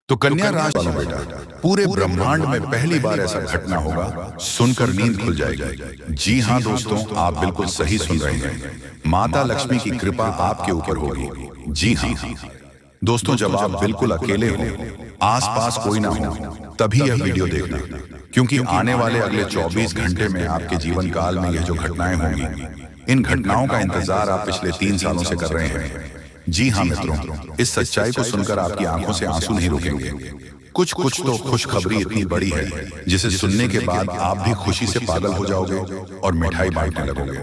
तो कन्या राशि वालों बेटा, पूरे ब्रह्मांड में पहली बार ऐसा घटना होगा, सुनकर नींद खुल जाएगी। जी हाँ दोस्तों, आप बिल्कुल सही सुन रहे हैं। माता लक्ष्मी की कृपा आपके ऊपर होगी। जी हाँ दोस्तों, जब आप बिल्कुल अकेले हो, आसपास कोई ना हो, तभी यह वीडियो देखना, क्योंकि आने वाले अगले 24 घंटे में आपके जीवन काल में यह जो घटनाएं होंगी, इन घटनाओं का इंतजार आप पिछले 3 सालों से कर रहे हैं। जी हाँ मित्रों, इस सच्चाई को सुनकर आपकी आंखों से आंसू नहीं रुकेंगे। कुछ तो खुशखबरी इतनी बड़ी है जिसे सुनने के बाद आप भी खुशी से पागल हो जाओगे और मिठाई बांटने लगोगे।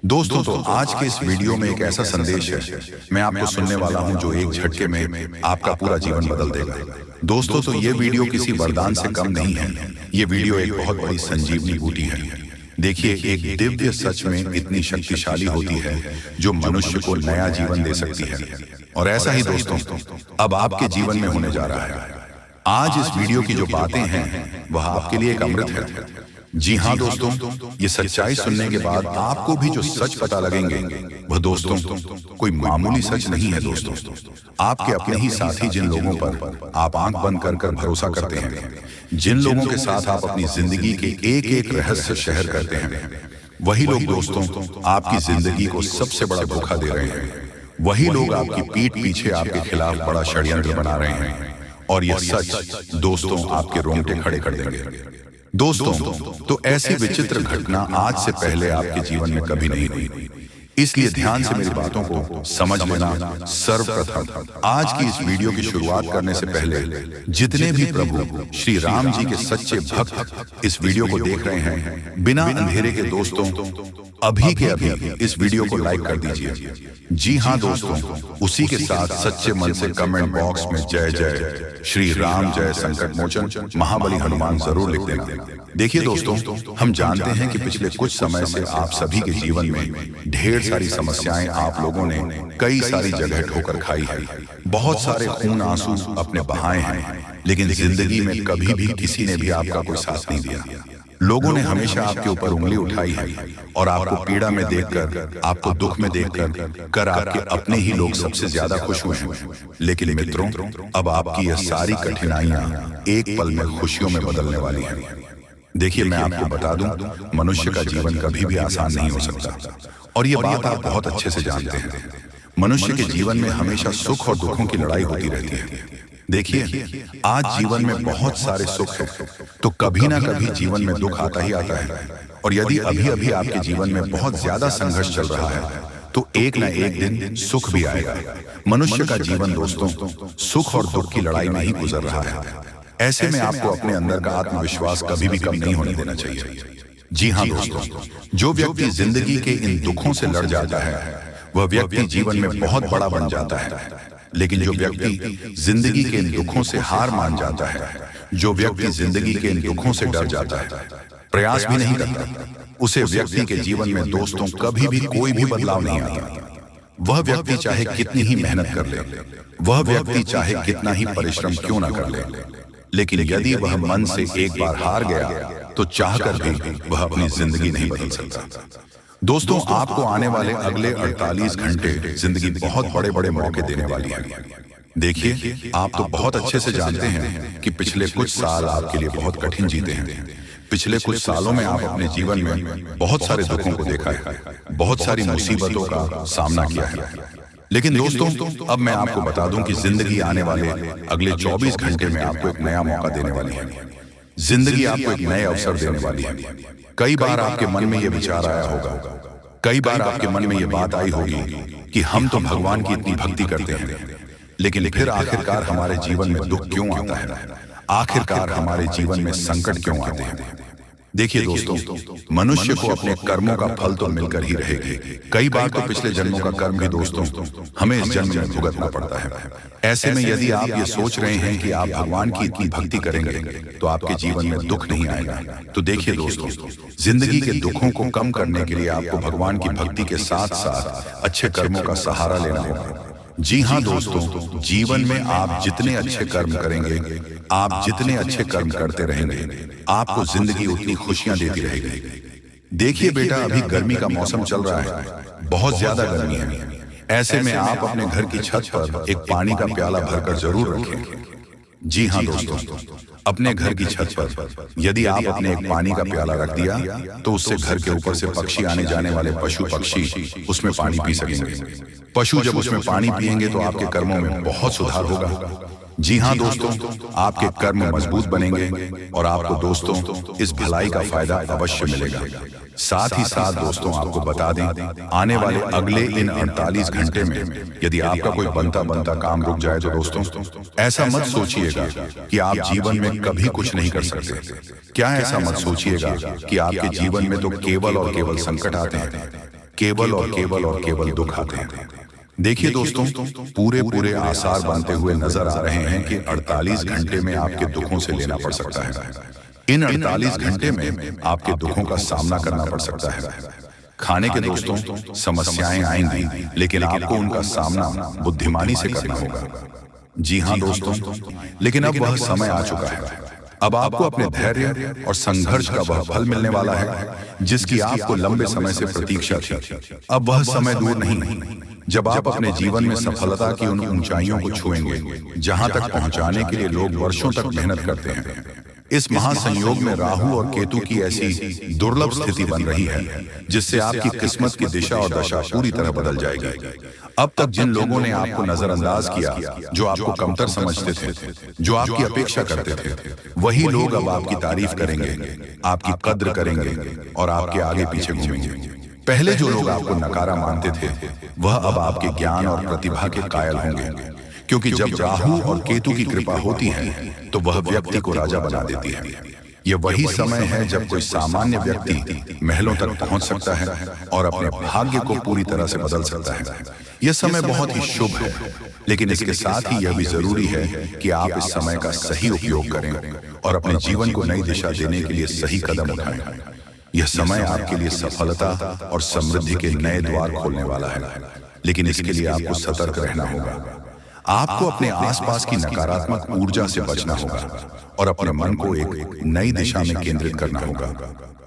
दोस्तों, तो आज के इस वीडियो में एक ऐसा संदेश है मैं आपको सुनने वाला हूं जो एक झटके में आपका पूरा जीवन बदल देगा। दोस्तों, तो ये वीडियो किसी वरदान से कम नहीं है। ये वीडियो एक बहुत बड़ी संजीवनी बूटी है। देखिए, एक दिव्य सच में इतनी शक्तिशाली होती है जो मनुष्य को नया जीवन दे सकती है। और ऐसा ही दोस्तों अब आपके जीवन में होने जा रहा है। आज इस वीडियो की जो बातें हैं वह आपके लिए एक अमृत है। जी हाँ दोस्तों, ये सच्चाई सुनने के बाद आपको भी जो सच पता लगेंगे वह दोस्तों कोई मामूली सच नहीं है। दोस्तों, आपके अपने ही साथी, जिन लोगों पर आप आंख बंद कर भरोसा करते हैं, जिन लोगों के साथ आप अपनी जिंदगी के एक एक रहस्य शेयर करते हैं, वही लोग दोस्तों आपकी जिंदगी को सबसे बड़ा धोखा दे रहे हैं। वही लोग आपकी पीठ पीछे आपके खिलाफ बड़ा षड्यंत्र बना रहे हैं। और यह सच दोस्तों आपके रोंगटे खड़े कर देंगे। दोस्तों, तो ऐसी विचित्र घटना आज से पहले आपके जीवन में कभी नहीं हुई, इसलिए ध्यान से मेरी बातों को समझ लेना। सर्वप्रथम आज की इस वीडियो की शुरुआत करने से पहले जितने भी प्रभु श्री राम जी के सच्चे भक्त इस वीडियो को देख रहे हैं, बिना अंधेरे के दोस्तों अभी के अभी इस वीडियो को लाइक कर दीजिए। जी हाँ दोस्तों, उसी के साथ सच्चे मन से कमेंट बॉक्स में जय जय श्री राम, जय संकट मोचन महाबली हनुमान जरूर लिख देना। देखिए दोस्तों, हम जानते हैं कि पिछले कुछ समय से आप सभी के जीवन में ढेर सारी समस्याएं आप लोगों ने कई सारी जगह ठोकर खाई है। बहुत सारे खून आंसू अपने बहाए हैं, लेकिन जिंदगी में कभी भी किसी ने भी आपका कोई साथ नहीं दिया। लोगों ने हमेशा आपके ऊपर उंगली उठाई है और आपको पीड़ा में देखकर, आपको दुख में देखकर आपके अपने ही लोग सबसे ज्यादा खुश हुए हैं। लेकिन मित्रों, अब आपकी यह सारी कठिनाइयां एक पल में खुशियों में बदलने वाली हैं। देखिए, मैं आपको बता दूं, मनुष्य का जीवन कभी भी आसान नहीं हो सकता, और ये बात आप बहुत अच्छे से जानते हैं। मनुष्य के जीवन में हमेशा सुख और दुखों की लड़ाई होती रहती है। देखिए, आज जीवन में बहुत सारे सुख है, तो कभी ना कभी जीवन में दुख आता ही आता है। और यदि अभी अभी आपके जीवन में बहुत ज्यादा संघर्ष चल रहा है, तो एक ना एक दिन सुख भी आएगा। मनुष्य का जीवन दोस्तों सुख और दुख की लड़ाई में ही गुजर रहा है। ऐसे में आपको अपने अंदर का आत्मविश्वास कभी भी कम नहीं होने देना चाहिए। जी हाँ दोस्तों, जो व्यक्ति जिंदगी के इन दुखों से लड़ जाता है, वह व्यक्ति जीवन में बहुत बड़ा बन जाता है। लेकिन जो व्यक्ति जिंदगी के इन दुखों से हार मान जाता है, जो व्यक्ति जिंदगी के इन दुखों से डर जाता है, प्रयास भी नहीं करता, उसे व्यक्ति के जीवन में दोस्तों कभी भी कोई भी बदलाव नहीं आता। वह व्यक्ति चाहे कितनी ही मेहनत कर ले, वह व्यक्ति चाहे कितना ही परिश्रम क्यों ना कर ले, लेकिन यदि वह मन से एक बार हार गया तो चाहकर भी वह अपनी जिंदगी नहीं बदल सकता। दोस्तों, आपको आने वाले अगले 48 घंटे जिंदगी बहुत बड़े बड़े मौके देने वाली है। देखिए, आप तो बहुत अच्छे से जानते हैं कि पिछले कुछ साल आपके लिए बहुत कठिन जीते हैं। पिछले कुछ सालों में आप अपने जीवन में बहुत सारे दुखों को देखा है, बहुत सारी मुसीबतों का सामना किया है। लेकिन दोस्तों, अब मैं आपको बता दूं कि जिंदगी आने वाले अगले 24 घंटे में आपको एक नया मौका देने वाली है। जिंदगी आपको एक नए अवसर देने वाली है। कई बार आपके मन में यह विचार आया होगा, कई बार आपके मन में यह बात आई होगी कि हम तो भगवान की इतनी भक्ति करते हैं, लेकिन फिर आखिरकार हमारे जीवन में दुख क्यों आता है, आखिरकार हमारे जीवन में संकट क्यों आते हैं। देखिए दोस्तों, मनुष्य को अपने कर्मों का फल तो मिलकर ही रहेगी। कई बार तो पिछले जन्मों का कर्म भी दोस्तों हमें इस जन्म में भुगतना पड़ता है। ऐसे में यदि आप ये सोच रहे हैं कि आप भगवान की इतनी भक्ति करेंगे तो आपके जीवन में दुख नहीं आएगा, तो देखिए दोस्तों, जिंदगी के दुखों को कम करने के लिए आपको भगवान की भक्ति के साथ साथ अच्छे कर्मों का सहारा लेना होगा। जी हाँ दोस्तों, जीवन में आप जितने अच्छे कर्म करेंगे, आप जितने अच्छे कर्म करते रहेंगे, आपको जिंदगी उतनी खुशियां देती रहेगी। देखिए बेटा, अभी गर्मी का मौसम चल रहा है, बहुत ज्यादा गर्मी है। ऐसे में आप अपने घर की छत पर एक पानी का प्याला भरकर जरूर रखें। जी हाँ दोस्तों, अपने घर की छत पर यदि आप अपने एक पानी का प्याला रख दिया तो उससे घर के ऊपर से पक्षी आने जाने वाले पशु पक्षी उसमें पानी पी सकेंगे। पशु जब उसमें पानी पिएंगे तो आपके कर्मों में बहुत सुधार होगा। जी हाँ दोस्तों, आपके कर्म मजबूत बनेंगे और आपको दोस्तों इस भलाई का फायदा अवश्य मिलेगा। साथ ही साथ दोस्तों आपको बता दें, आने वाले अगले इन 48 घंटे में यदि आपका कोई बनता काम रुक जाए तो दोस्तों ऐसा मत सोचिएगा कि आप जीवन में कभी कुछ नहीं कर सकते। क्या ऐसा मत सोचिएगा कि आपके जीवन में तो केवल और केवल संकट आते हैं, केवल और केवल दुख आते हैं। देखिए दोस्तों, पूरे आसार बनते हुए नजर आ रहे हैं कि 48 घंटे में आपके दुखों से लेना पड़ सकता है। इन 48 घंटे में आपके दुखों का सामना करना पड़ सकता है। खाने के दोस्तों समस्याएं आएंगी, लेकिन आपको उनका सामना बुद्धिमानी से करना होगा। जी हाँ दोस्तों, लेकिन अब वह समय आ चुका है। अब आपको अपने धैर्य और संघर्ष का वह फल मिलने वाला है जिसकी आपको लंबे समय से प्रतीक्षा थी। अब वह समय दूर नहीं जब आप अपने जीवन में सफलता की उन ऊंचाइयों को छुएंगे जहां तक पहुंचाने के लिए लोग वर्षों तक मेहनत करते हैं। इस महासंयोग में राहु और केतु की ऐसी दुर्लभ स्थिति बन रही है जिससे आपकी किस्मत की दिशा और दशा पूरी तरह बदल जाएगी। अब तक जिन लोगों ने आपको नजरअंदाज किया, जो आपको कमतर समझते थे, जो आपकी अपेक्षा करते थे, वही लोग अब आपकी तारीफ करेंगे, आपकी कद्र करेंगे और आपके आगे पीछे घूमेंगे। पहले जो लोग आपको नकारा मानते थे वह अब आपके ज्ञान और प्रतिभा के कायल होंगे, क्योंकि जब राहु और केतु की कृपा होती है तो वह व्यक्ति को राजा बना देती है। यह वही समय है जब कोई सामान्य व्यक्ति महलों तक पहुंच सकता है और अपने भाग्य को पूरी तरह से बदल सकता है। यह समय बहुत ही शुभ है, लेकिन इसके साथ ही यह भी जरूरी है कि आप इस समय का सही उपयोग करें और अपने जीवन को नई दिशा देने के लिए सही कदम उठाएं। यह समय आपके लिए सफलता और समृद्धि के नए द्वार खोलने वाला है, लेकिन इसके लिए आपको सतर्क रहना होगा। आपको अपने आसपास की नकारात्मक ऊर्जा से बचना होगा और अपने मन को एक नई दिशा में केंद्रित करना होगा।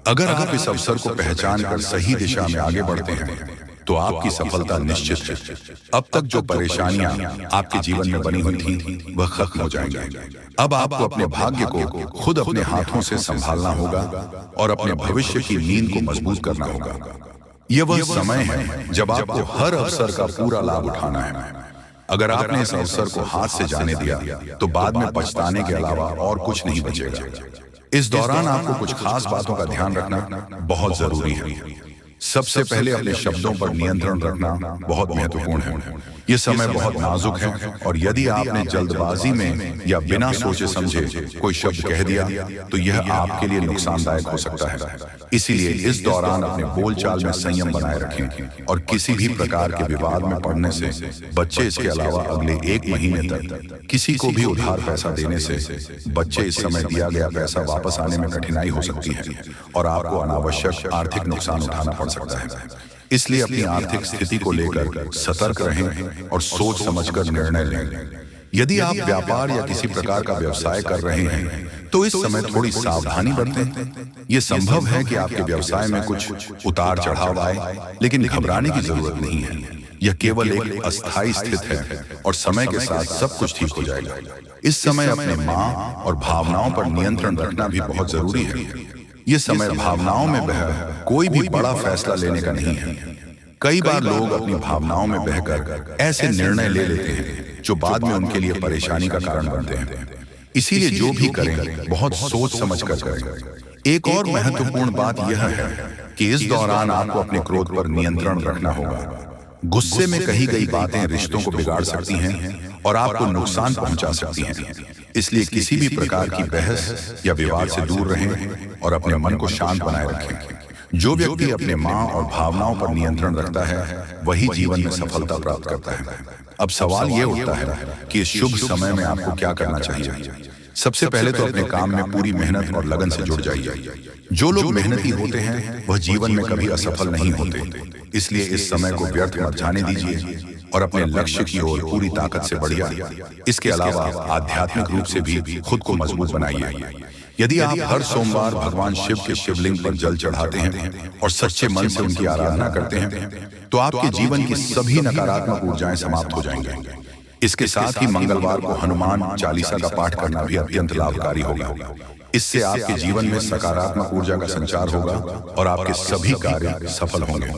अगर आप इस अवसर को पहचान कर सही दिशा में आगे बढ़ते हैं तो आपकी सफलता निश्चित है। अब तक जो परेशानियां आपके जीवन में बनी हुई थी वह खत्म हो जाएंगी। अब आपको अपने भाग्य को खुद अपने हाथों से संभालना होगा और अपने भविष्य की नींद को मजबूत करना होगा। यह वह समय है जब आपको हर अवसर का पूरा लाभ उठाना है। अगर आपने इस अवसर को हाथ से जाने दिया तो बाद में पछताने के अलावा और कुछ नहीं बचेगा। इस दौरान आपको कुछ खास बातों का ध्यान रखना बहुत जरूरी है। सबसे पहले अपने शब्दों पर नियंत्रण रखना बहुत महत्वपूर्ण है। यह समय बहुत नाजुक है और यदि आपने जल्दबाजी में या बिना सोचे समझे कोई शब्द कह दिया तो यह आपके लिए नुकसानदायक हो सकता है। इसीलिए इस दौरान अपने बोलचाल में संयम बनाए रखें और किसी भी प्रकार के विवाद में पड़ने से बच्चे, इसके अलावा अगले 1 महीने तक किसी को भी उधार पैसा देने से बच्चे इस समय दिया गया पैसा वापस आने में कठिनाई हो सकती है और आपको अनावश्यक आर्थिक नुकसान उठाना पड़ सकता है। इसलिए अपनी आर्थिक स्थिति को लेकर सतर्क रहें और सोच समझकर निर्णय लें। यदि आप व्यापार या किसी प्रकार का व्यवसाय कर रहे हैं तो इस समय थोड़ी सावधानी बरतें। यह संभव है कि आपके व्यवसाय में कुछ उतार चढ़ाव आए, लेकिन घबराने की जरूरत नहीं है। यह केवल एक अस्थायी स्थिति है और समय के साथ सब कुछ ठीक हो जाएगा। इस समय अपने मां और भावनाओं पर नियंत्रण रखना भी बहुत जरूरी है। यह समय भावनाओं में बह कोई भी बड़ा फैसला लेने का नहीं है। कई बार लोग अपनी भावनाओं में बहकर ऐसे निर्णय ले लेते हैं जो बाद में उनके लिए परेशानी का कारण बनते हैं। इसीलिए जो भी करें बहुत सोच समझ कर करें। एक और महत्वपूर्ण बात यह है कि इस दौरान आपको अपने क्रोध पर नियंत्रण रखना होगा। गुस्से में कही गई बातें रिश्तों को बिगाड़ सकती हैं और आपको नुकसान पहुंचा सकती हैं। इसलिए किसी भी प्रकार की बहस या विवाद से दूर रहें और अपने मन को शांत बनाए रखें। जो व्यक्ति अपने मां और भावनाओं पर नियंत्रण रखता है वही जीवन में सफलता प्राप्त करता है। अब सवाल ये उठता है कि इस शुभ समय में आपको क्या करना चाहिए। सबसे पहले तो अपने काम में पूरी मेहनत और लगन से जुट जाइए। जो लोग मेहनती होते हैं वह जीवन में कभी असफल नहीं होते। इसलिए इस समय को व्यर्थ मत जाने दीजिए और अपने लक्ष्य की ओर पूरी ताकत से बढ़िए। इसके अलावा आध्यात्मिक रूप से भी खुद को मजबूत बनाइए। यदि आप हर सोमवार भगवान शिव के शिवलिंग पर जल चढ़ाते हैं और सच्चे मन से उनकी आराधना करते हैं तो आपके जीवन की सभी नकारात्मक ऊर्जाएं समाप्त हो जाएंगी। इसके साथ ही मंगलवार को हनुमान चालीसा का पाठ करना भी अत्यंत लाभकारी होगा। इससे आपके जीवन में सकारात्मक ऊर्जा का संचार होगा और आपके सभी कार्य सफल होंगे।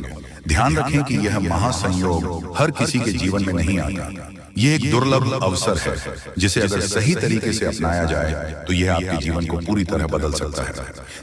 ध्यान रखें कि यह महासंयोग हर किसी के जीवन में नहीं आता। यह एक दुर्लभ अवसर है जिसे अगर सही तरीके से अपनाया जाए तो यह आपके जीवन को पूरी तरह बदल सकता है।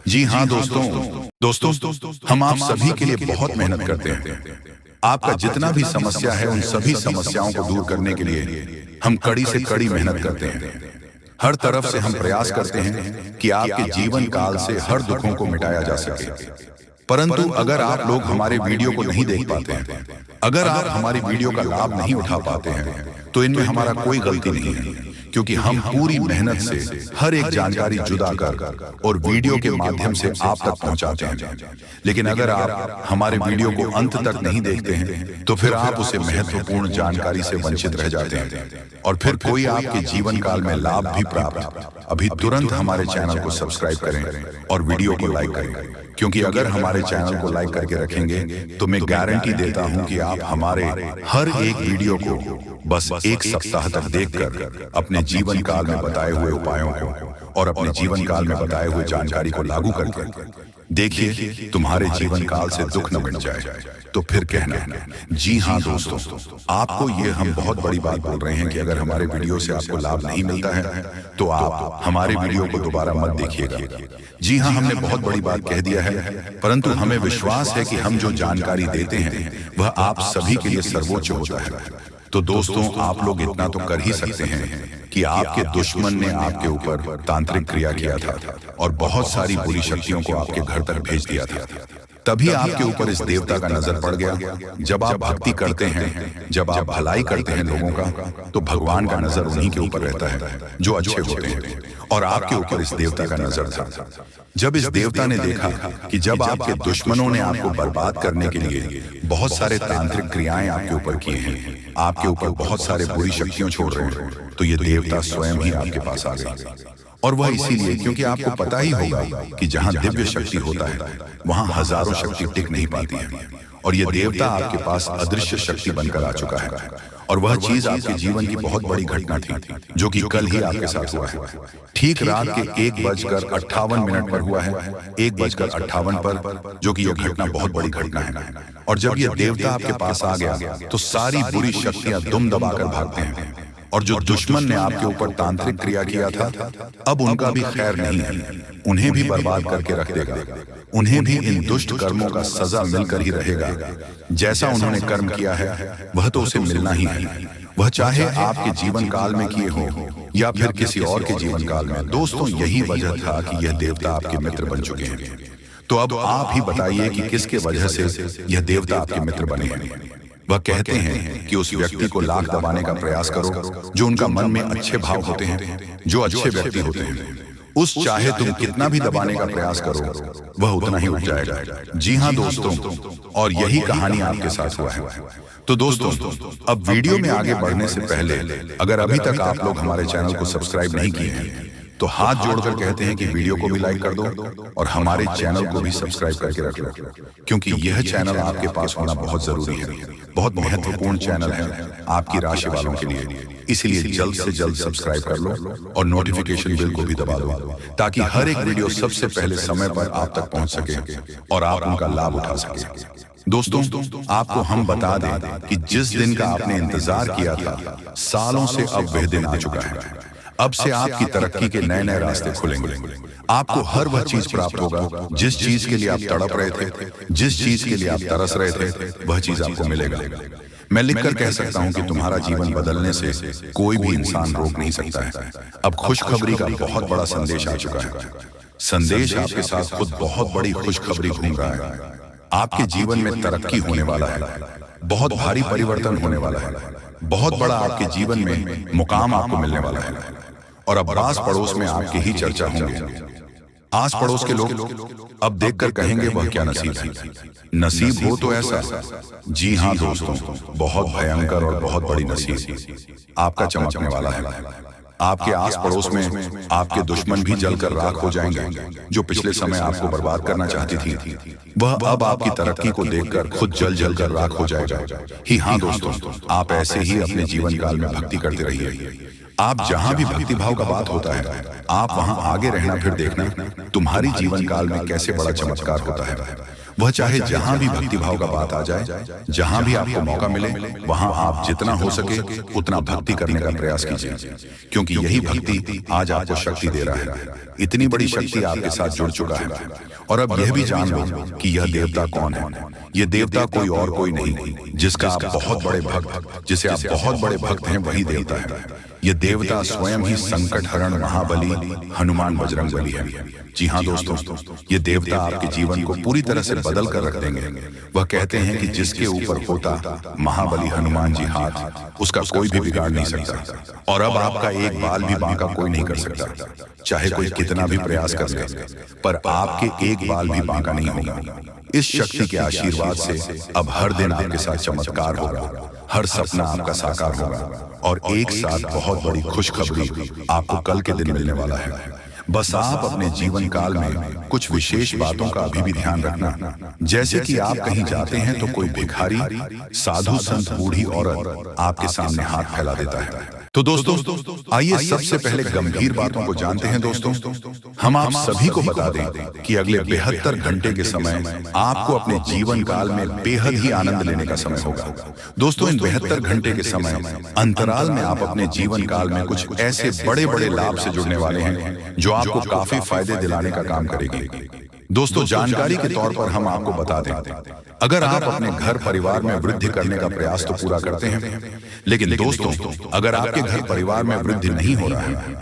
जी हाँ दोस्तों, हम आप सभी के लिए बहुत मेहनत करते हैं। आपका जितना भी समस्या है उन सभी समस्याओं को दूर करने के लिए हम कड़ी से कड़ी मेहनत करते हैं। हर तरफ से हम प्रयास करते हैं कि आपके जीवन काल से हर दुखों को मिटाया जा सके। परंतु अगर आप लोग हमारे वीडियो को नहीं देख पाते हैं, अगर आप हमारी वीडियो का लाभ नहीं उठा पाते हैं, तो इनमें हमारा कोई गलती नहीं है, क्योंकि हम पूरी मेहनत से हर एक जानकारी जुदा कर और वीडियो के माध्यम से आप तक पहुंचाते हैं। लेकिन अगर आप हमारे वीडियो को अंत तक नहीं देखते हैं तो फिर आप उसे महत्वपूर्ण जानकारी से वंचित रह जाते हैं और फिर कोई आपके जीवन काल में लाभ भी प्राप्त। अभी तुरंत हमारे चैनल को सब्सक्राइब करें और वीडियो को लाइक करें, क्योंकि अगर हमारे चैनल को लाइक करके रखेंगे तो मैं गारंटी देता हूं कि आप हमारे हर एक वीडियो को बस एक सप्ताह तक देखकर अपने जीवन काल में बताए हुए उपायों को और अपने जीवन काल में बताए हुए जानकारी को लागू करके देखिए तुम्हारे जीवन काल से दुख न मिट जाए तो फिर कहना। जी हाँ दोस्तों, आपको ये हम बहुत बड़ी बात बोल रहे हैं कि अगर हमारे वीडियो से आपको लाभ नहीं मिलता है तो आप हमारे वीडियो को दोबारा मत देखिएगा। जी हाँ, हमने बहुत बड़ी बात कह दिया है, परंतु हमें विश्वास है कि हम जो जानकारी देते हैं वह आप सभी के लिए सर्वोच्च होता है। तो दोस्तों, आप लोग इतना तो कर ही सकते हैं कि आपके दुश्मन ने आपके ऊपर तांत्रिक क्रिया किया था और बहुत सारी बुरी शक्तियों को आपके घर तक भेज दिया था। तभी आपके ऊपर इस देवता का नजर पड़ गया। जब आप भक्ति करते हैं, जब आप भलाई करते हैं लोगों का, तो भगवान का नजर उन्हीं के ऊपर रहता है जो अच्छे होते हैं, और आपके ऊपर इस देवता का नजर था। जब इस देवता ने देखा कि जब आपके दुश्मनों ने आपको बर्बाद करने के लिए बहुत सारे तांत्रिक क्रियाएं आपके ऊपर किए हैं, आपके ऊपर बहुत सारे बुरी शक्तियां छोड़ रहे हैं, तो ये देवता स्वयं ही आपके पास आ गए। और वह इसीलिए क्योंकि आपको पता ही होगा कि जहां दिव्य शक्ति होता है वहां हजारों शक्ति टिक नहीं पाती है, और यह देवता आपके पास अदृश्य शक्ति बनकर आ चुका है। और वह चीज आपके जीवन की बहुत बड़ी घटना थी जो कि कल ही आपके साथ हुआ है। ठीक रात के 1:58 पर हुआ है, 1:58 पर, जो कि यह घटना बहुत बड़ी घटना है। और जब यह देवता आपके पास आ गया तो सारी बुरी शक्तियां दुम दबाकर भागते हैं, और जो दुश्मन ने आपके ऊपर तांत्रिक क्रिया किया था अब उनका भी खैर नहीं है, उन्हें भी बर्बाद करके रख देगा। उन्हें भी इन दुष्ट कर्मों का सजा मिलकर ही रहेगा। जैसा उन्होंने कर्म किया है वह तो उसे मिलना ही है, वह चाहे आपके जीवन काल में किए हो या फिर किसी और के जीवन काल में। दोस्तों, यही वजह था कि यह देवता आपके मित्र बन चुके हैं। तो अब आप ही बताइए कि किसके वजह से यह देवता आपके मित्र बने हैं। वह कहते हैं कि उस व्यक्ति को लाख दबाने का प्रयास करो जो उनका मन में अच्छे भाव होते हैं, जो अच्छे व्यक्ति होते हैं। उस चाहे तुम कितना भी दबाने का प्रयास करो वह उतना ही उठ जाएगा। जी हाँ दोस्तों, और यही कहानी आपके साथ हुआ है। तो दोस्तों, अब वीडियो में आगे बढ़ने से पहले अगर अभी तक आप लोग हमारे चैनल को सब्सक्राइब नहीं किए हैं तो हाथ जोड़कर कहते हैं कि वीडियो को भी लाइक कर दो और हमारे चैनल को भी सब्सक्राइब करके रख लो, क्योंकि यह चैनल आपके पास होना बहुत जरूरी है, बहुत महत्वपूर्ण चैनल है आपकी राशि वालों के लिए। इसलिए जल्द से जल्द सब्सक्राइब कर लो और नोटिफिकेशन बेल को भी दबा दो, ताकि हर एक वीडियो सबसे पहले समय पर आप तक पहुंच सके और आप उनका लाभ उठा सके। दोस्तों, आपको हम बता दें कि जिस दिन का आपने इंतजार किया था, सालों से अब वह दिन आ चुका है। अब से आपकी तरक्की के नए नए रास्ते खुलेंगे। आपको हर वह चीज प्राप्त होगा जिस चीज के लिए आप तड़प रहे थे, जिस चीज के लिए आप तरस रहे थे, वह चीज आपको मिलेगा। मैं लिखकर कह सकता हूं कि तुम्हारा जीवन बदलने से कोई भी इंसान रोक नहीं सकता है। अब खुशखबरी का बहुत बड़ा संदेश आ चुका है। संदेश आपके साथ खुद बहुत बड़ी खुशखबरी घूम रहा है। आपके जीवन में तरक्की होने वाला है, बहुत भारी परिवर्तन होने वाला है, बहुत बड़ा आपके जीवन में मुकाम आपको मिलने वाला है। और अब आस पड़ोस में आपकी ही चर्चा होंगे। आस पड़ोस के लोग अब देखकर कहेंगे वह क्या नसीब है। नसीब हो तो ऐसा। जी हाँ दोस्तों, बहुत भयंकर और बहुत बड़ी नसीब आपका चमकने वाला है। आपके आस पड़ोस में आपके दुश्मन भी जलकर राख हो जाएंगे। जो पिछले समय आपको बर्बाद करना चाहती थी, वह अब आपकी तरक्की को देखकर खुद जल जल कर राख हो जाएगा। ही हाँ दोस्तों, आप ऐसे ही अपने जीवन काल में भक्ति करते रहिए। आप जहां भी भक्ति भाव का बात होता है, आप वहां आगे रहना। फिर देखना तुम्हारी जीवन काल में कैसे बड़ा चमत्कार होता है। वह चाहे जहां भी भक्ति भाव का बात आ जाए, जहां भी आपको मौका मिले, वहां आप जितना हो सके उतना भक्ति करने का प्रयास कीजिए, क्योंकि यही भक्ति आज आपको शक्ति दे रहा है। इतनी बड़ी शक्ति आपके साथ जुड़ चुका है। और अब यह भी जान लो कि यह देवता कौन है। यह देवता कोई और कोई नहीं, जिसका आप बहुत बड़े भक्त, जिसे आप बहुत बड़े भक्त हैं, वही देवता है। ये देवता स्वयं ही संकट हरण महाबली हनुमान बजरंगबली है। जी हाँ दोस्तों, ये देवता आपके जीवन को पूरी तरह से बदल कर रख देंगे। वह कहते हैं कि जिसके ऊपर होता महाबली हनुमान जी हाथ, उसका कोई भी बिगाड़ नहीं सकता। और अब आपका एक बाल भी बांका कोई नहीं कर सकता, चाहे कोई कितना भी प्रयास कर ले, पर आपके एक बाल भी बांका नहीं होगा। इस शक्ति के आशीर्वाद से अब हर दिन आपके साथ चमत्कार होगा, हर सपना आपका साकार होगा, और एक साथ बहुत बड़ी खुशखबरी आपको कल के दिन मिलने वाला है। बस आप अपने जीवन काल में कुछ विशेष बातों का अभी भी ध्यान रखना। जैसे कि आप कहीं जाते हैं तो कोई भिखारी, साधु, संत, बूढ़ी औरत आपके सामने हाथ फैला देता है। तो दोस्तों आइए सबसे पहले गंभीर बातों को जानते हैं। दोस्तों हम आप सभी को बता दें कि अगले 72 घंटे के समय आपको अपने जीवन काल में बेहद ही आनंद लेने का समय होगा। दोस्तों इन 72 घंटे के समय अंतराल में आप अपने जीवन काल में कुछ ऐसे बड़े बड़े लाभ से जुड़ने वाले हैं जो आपको काफी फायदे दिलाने का काम करेगी। दोस्तों जानकारी के तौर पर हम आपको बता दें, अगर आप अपने घर परिवार में वृद्धि करने का प्रयास तो पूरा करते हैं, लेकिन दोस्तों अगर आपके घर परिवार में वृद्धि नहीं हो रहा है,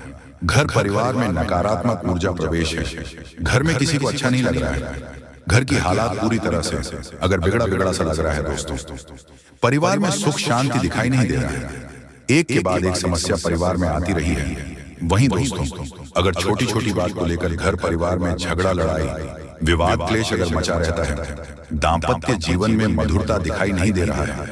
घर परिवार में नकारात्मक ऊर्जा प्रवेश है, घर में किसी को अच्छा नहीं लग रहा है, घर की हालात पूरी तरह से अगर बिगड़ा बिगड़ा सा लग रहा है, दोस्तों परिवार में सुख शांति दिखाई नहीं दे रहा है, एक के बाद एक समस्या परिवार में आती रही है। वहीं दोस्तों अगर छोटी छोटी बात को लेकर घर परिवार में झगड़ा, लड़ाई, विवाद, क्लेश अगर मचा रहता है, दाम्पत्य जीवन में मधुरता दिखाई नहीं दे रहा है,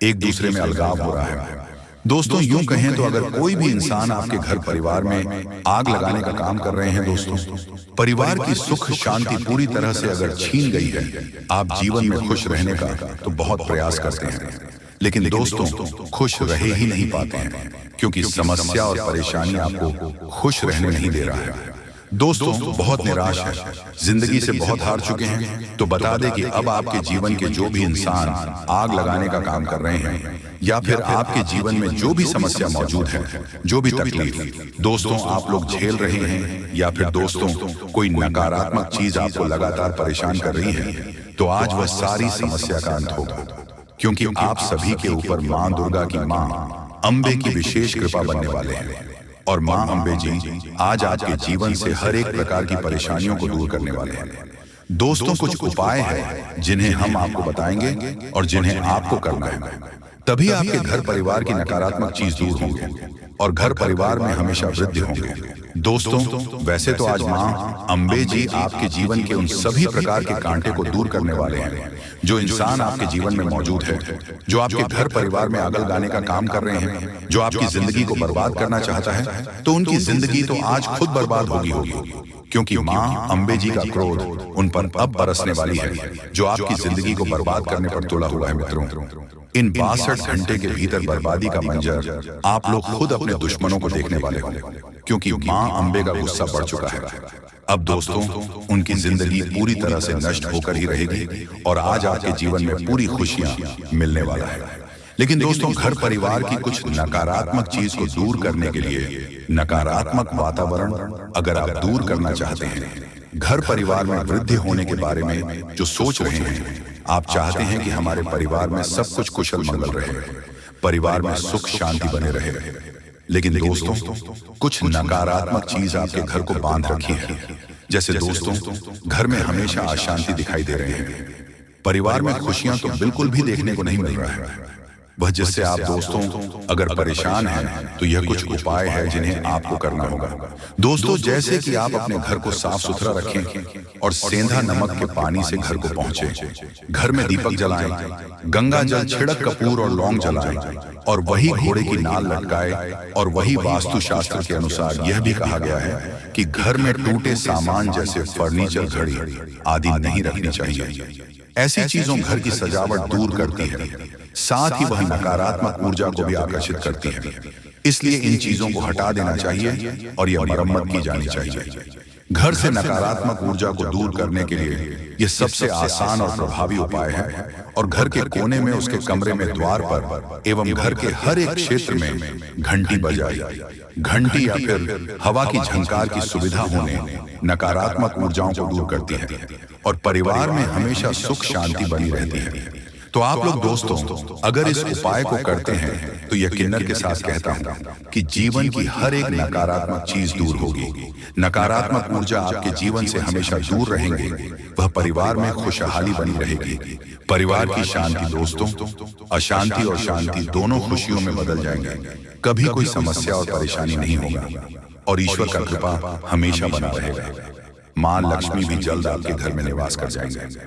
एक दूसरे में अलगाव हो रहा है, दोस्तों यूं कहें तो अगर कोई भी इंसान आपके घर परिवार में आग लगाने का काम कर रहे हैं, दोस्तों परिवार की सुख शांति पूरी तरह से अगर छीन गई है, आप जीवन में खुश रहने का तो बहुत प्रयास करते हैं, लेकिन दोस्तों खुश रह ही नहीं पाते हैं, क्योंकि समस्या और परेशानी आपको खुश रहने नहीं दे रहा है। दोस्तों बहुत निराश है, जिंदगी से बहुत हार चुके हैं, तो बता दें कि अब आपके जीवन के जो भी इंसान आग लगाने का काम कर रहे हैं, या फिर आपके जीवन में जो भी समस्या मौजूद है, जो भी तकलीफ दोस्तों आप लोग झेल रहे हैं, या फिर दोस्तों कोई नकारात्मक चीज आपको लगातार परेशान कर रही है, तो आज वह सारी समस्या का अंत होगा, क्योंकि आप सभी के ऊपर मां दुर्गा की मां अंबे की विशेष कृपा बनने वाले हैं। और मां अंबे जी आज आपके जीवन से हर एक प्रकार की परेशानियों को दूर करने वाले हैं। दोस्तों कुछ उपाय हैं जिन्हें हम आपको बताएंगे और जिन्हें आपको करना है, तभी आपके घर परिवार की नकारात्मक चीज दूर होंगे और घर परिवार में हमेशा वृद्धि होंगे। दोस्तों वैसे तो आज मां अंबे जी आपके जीवन के उन सभी प्रकार के कांटे को दूर करने वाले हैं जो इंसान आपके जीवन में मौजूद है, जो आपके घर परिवार में आग लगाने का काम कर रहे हैं, जो आपकी जिंदगी को बर्बाद करना चाहता है, तो उनकी जिंदगी तो आज खुद बर्बाद होगी, क्योंकि मां अंबे जी का क्रोध उन पर अब बरसने वाली है, जो आपकी जिंदगी को बर्बाद करने पर तुला हुआ है। मित्रों इन 62 घंटे के भीतर बर्बादी का मंजर आप लोग खुद अपने दुश्मनों को देखने वाले हो, क्योंकि मां अंबे का गुस्सा बढ़ चुका है। अब दोस्तों उनकी जिंदगी पूरी तरह से नष्ट होकर ही रहेगी और आज आपके जीवन में पूरी खुशियां मिलने वाला है। लेकिन दोस्तों घर परिवार की कुछ नकारात्मक चीज को दूर करने के लिए, नकारात्मक वातावरण अगर आप दूर करना चाहते हैं, घर परिवार में वृद्धि होने के बारे में जो सोच रहे हैं, आप चाहते हैं कि हमारे परिवार में सब कुछ कुशल मंगल रहे, परिवार में सुख शांति बने रहे, लेकिन दोस्तों कुछ नकारात्मक चीज आपके घर को बांध रखी है। जैसे दोस्तों घर में हमेशा अशांति दिखाई दे रहे हैं, परिवार में खुशियां तो बिल्कुल भी देखने को नहीं मिल रहा है, वह जिससे आप दोस्तों अगर परेशान हैं तो यह कुछ उपाय है जिन्हें आपको करना होगा। दोस्तों, जैसे कि आप अपने घर को साफ सुथरा रखें और सेंधा नमक के पानी से घर को पहुंचे, घर में दीपक जलाएं, गंगा जल छिड़क कपूर और लौंग जलाएं और वही घोड़े की नाल लटकाए। और वही वास्तु शास्त्र के अनुसार यह भी कहा गया है कि घर में टूटे सामान जैसे फर्नीचर, घड़ी आदि नहीं रखनी चाहिए। ऐसी चीजों घर की सजावट दूर करती है, साथ ही वह नकारात्मक ऊर्जा को भी आकर्षित करती है। इसलिए इन चीजों को हटा देना चाहिए और यह मरम्मत की जानी चाहिए। घर से नकारात्मक ऊर्जा को दूर करने के लिए यह सबसे आसान और प्रभावी उपाय है। और घर के कोने में, उसके कमरे में, द्वार पर एवं घर के हर एक क्षेत्र में घंटी बजाई। घंटी या फिर हवा की झंकार की सुविधा होने नकारात्मक ऊर्जाओं को दूर करती है और परिवार में हमेशा सुख शांति बनी रहती है। तो आप लोग दोस्तों अगर इस उपाय को करते हैं तो यकीनन के साथ कहता हूं कि जीवन की हर एक नकारात्मक चीज दूर होगी। नकारात्मक ऊर्जा आपके जीवन से हमेशा दूर रहेंगे। वह परिवार में खुशहाली बनी रहेगी। परिवार की शांति दोस्तों, अशांति और शांति दोनों खुशियों में बदल जाएंगे। कभी कोई समस्या और परेशानी नहीं होगा और ईश्वर का कृपा हमेशा बना रहेगा। मां लक्ष्मी भी जल्द आपके घर में निवास कर जाएंगे।